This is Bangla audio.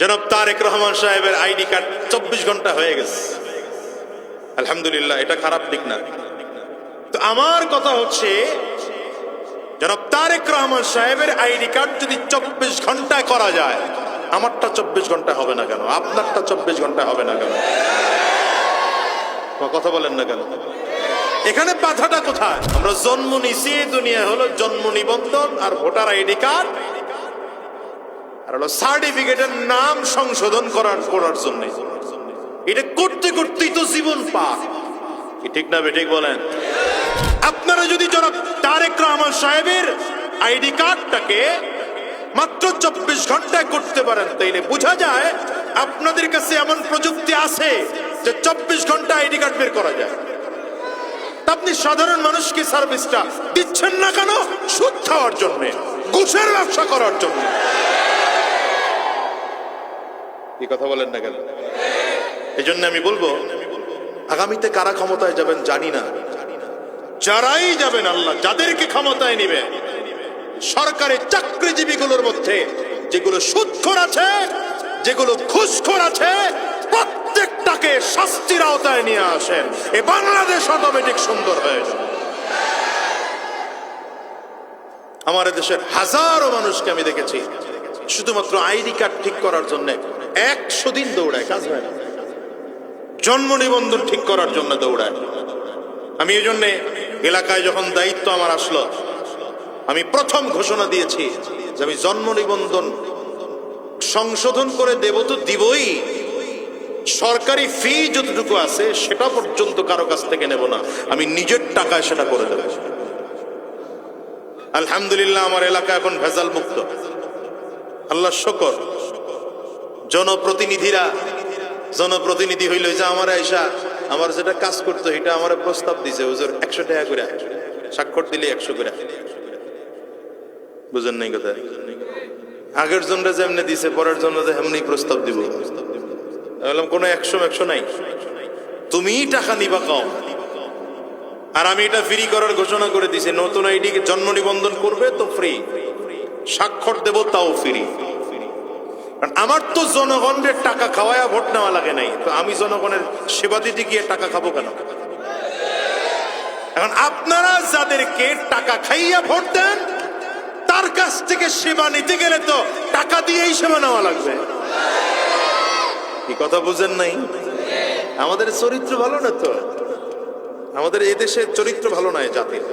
জনাব তারেক রহমান সাহেবের আইডি কার্ড 24 ঘন্টা হয়ে গেছে। আলহামদুলিল্লাহ, এটা খারাপ দিক না। তো আমার কথা হচ্ছে, জনাব তারেক রহমান সাহেবের আইডি কার্ড যদি 24 ঘন্টায় করা যায়, আমারটা 24 ঘন্টা হবে না কেন? আপনারটা 24 ঘন্টা হবে না কেন? কথা বলেন না কেন? এখানে বাধাটা কোথায়? আমরা জন্ম নিছি, দুনিয়া হলো জন্ম নিবন্ধন আর ভোটার আইডি কার্ড আর হলো সার্টিফিকেটের নাম সংশোধন করার জন্য। এটা করতে করতেই তো জীবন পার। কি ঠিক না বেঠিক বলেন? আপনারা যদি জনাব তারেক রহমান সাহেবের আইডি কার্ডটাকে মাত্র 24 ঘন্টায় করতে পারেন, তাইলে বোঝা যায় আপনাদের কাছে এমন প্রযুক্তি আছে যে 24 ঘন্টা আইডি কার্ড বের করা যায়। আপনি সাধারণ মানুষকে সার্ভিসটা দিচ্ছেন না কেন? সুদ খাওয়ার জন্য, ঘুষের ব্যবসা করার জন্য। কি কথা বলেন না কেন? এই জন্য আমি বলবো, আগামীতে কারা ক্ষমতায় যাবেন জানি না, যারাই যাবেন, আল্লাহ যাদেরকে ক্ষমতায় নিবে, সরকারি চাকরিজীবীগুলোর মধ্যে যেগুলো সুদখোর আছে, যেগুলো ঘুষখোর আছে, প্রত্যেকটাকে শাস্তির আওতায় নিয়ে আসেন। এই বাংলাদেশ অটোমেটিক সুন্দর হয়ে যাবে। আমার দেশের হাজারো মানুষকে আমি দেখেছি শুধুমাত্র আইডি কার্ড ঠিক করার জন্য 100 দিন দৌড়ায়, কাজ হয় না। জন্ম নিবন্ধন ঠিক করার জন্য দৌড়ায়। আমি এই জন্যে এলাকায় যখন দায়িত্ব আমার আসলো, আমি প্রথম ঘোষণা দিয়েছি যে আমি জন্ম নিবন্ধন সংশোধন করে দেব তো দিবই, সরকারি ফি যতটুকু আছে সেটা পর্যন্ত কারো কাছ থেকে নেব না, আমি নিজের টাকায় সেটা করে দেব। আলহামদুলিল্লাহ, আমার এলাকা এখন ভেজাল মুক্ত, আল্লাহ শুকর। জনপ্রতিনিধি হইল যে আমার আয়সা আমার যেটা কাজ করতো এটা আমার প্রস্তাব দিছে, হুজুর 100 টাকা করে, স্বাক্ষর দিলে 100 করে। বুঝেন নাই কথা? আগের জন্য যেমনি দিছে, পরের জন্য যে এমনি প্রস্তাব দিব। বললাম কোনো 100 নাই, তুমি টাকা নিবা কম। আর আমি এটা ফ্রি করার ঘোষণা করে দিছি, নতুন আইডি জন্ম নিবন্ধন করবে তো ফ্রি, স্বাক্ষর দেব তাও ফ্রি। আমার তো জনগণের টাকা খাওয়ায়া ভোট নেওয়া লাগে নাই, তো আমি জনগণের সেবা দিতে গিয়ে টাকা খাবো কেন? এখন আপনারা যাদেরকে টাকা খাইয়া ভোট দেন, তার কাছ থেকে সেবা নিতে গেলে তো টাকা দিয়েই সেবা নেওয়া লাগবে। কি কথা বুঝেন নাই? আমাদের চরিত্র ভালো না তো, আমাদের এদেশের চরিত্র ভালো নয় জাতির।